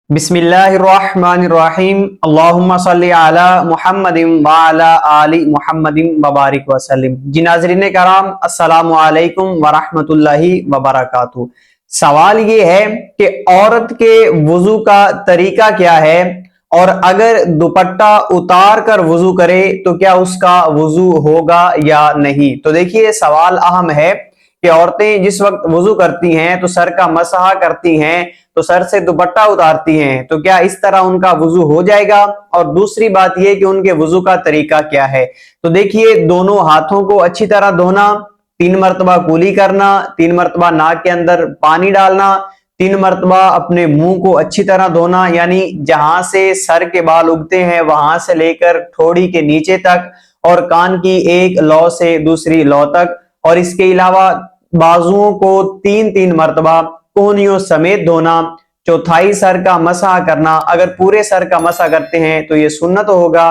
बिस्मिल्लाहिर्रहमानिर्रहीम अल्लाहुम्मा सल्ली अला मुहम्मदिन व अला आलि मुहम्मदिन वबारिक वसल्लम। जी नाज़रीन कराम, अस्सलामु अलैकुम व रहमतुल्लाहि व बरकातुहू। सवाल ये है कि औरत के वुजू का तरीका क्या है, और अगर दुपट्टा उतार कर वुजू करे तो क्या उसका वुजू होगा या नहीं। तो देखिए, सवाल अहम है कि औरतें जिस वक्त वुजू करती हैं तो सर का मसहा करती हैं, तो सर से दुपट्टा उतारती हैं, तो क्या इस तरह उनका वुजू हो जाएगा। और दूसरी बात यह कि उनके वुजू का तरीका क्या है। तो देखिए, दोनों हाथों को अच्छी तरह धोना, 3 मरतबा कुली करना, 3 मरतबा नाक के अंदर पानी डालना, 3 मरतबा अपने मुंह को अच्छी तरह धोना, यानी जहां से सर के बाल उगते हैं वहां से लेकर ठोड़ी के नीचे तक, और कान की एक लौ से दूसरी लौ तक। और इसके अलावा बाजुओं को 3-3 मरतबा कोहनियों समेत धोना। चौथाई सर का मसा करना, अगर पूरे सर का मसा करते हैं तो ये सुन्नत होगा।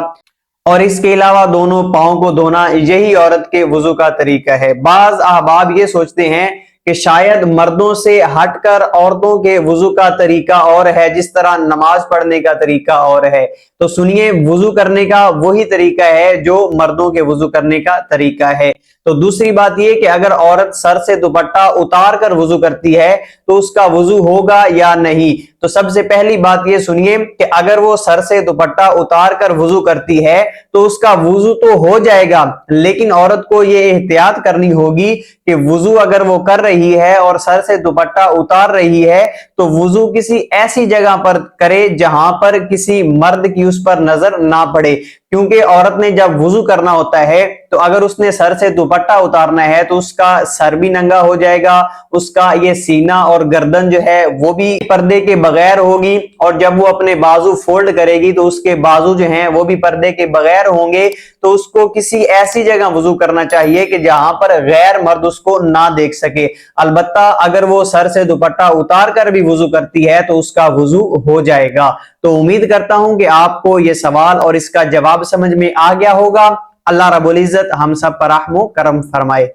और इसके अलावा दोनों पांव को धोना, यही औरत के वुजू का तरीका है। बाज अहबाब ये सोचते हैं कि शायद मर्दों से हटकर औरतों के वुजू का तरीका और है, जिस तरह नमाज पढ़ने का तरीका और है। तो सुनिए, वुजू करने का वही तरीका है जो मर्दों के वुजू करने का तरीका है। तो दूसरी बात यह कि अगर औरत सर से दुपट्टा उतार कर वुजू करती है तो उसका वुजू होगा या नहीं। तो सबसे पहली बात यह सुनिए कि अगर वो सर से दुपट्टा उतार कर वुजू करती है तो उसका वुजू तो हो जाएगा, लेकिन औरत को यह एहतियात करनी होगी कि वुजू अगर वो कर रही है और सर से दुपट्टा उतार रही है तो वुजू किसी ऐसी जगह पर करे जहां पर किसी मर्द की उस पर नजर ना पड़े। क्योंकि औरत ने जब वुजू करना होता है तो अगर उसने सर से दुपट्टा उतारना है तो उसका सर भी नंगा हो जाएगा, उसका ये सीना और गर्दन जो है वो भी पर्दे के बगैर होगी, और जब वो अपने बाजू फोल्ड करेगी तो उसके बाजू जो हैं वो भी पर्दे के बगैर होंगे। तो उसको किसी ऐसी जगह वुजू करना चाहिए कि जहां पर गैर मर्द उसको ना देख सके। अलबत्ता अगर वो सर से दुपट्टा उतार कर भी वुजू करती है तो उसका वुजू हो जाएगा। तो उम्मीद करता हूं कि आपको ये सवाल और इसका जवाब समझ में आ गया होगा। अल्लाह रब्बुल इज्जत हम सब पर रहम करम फरमाए।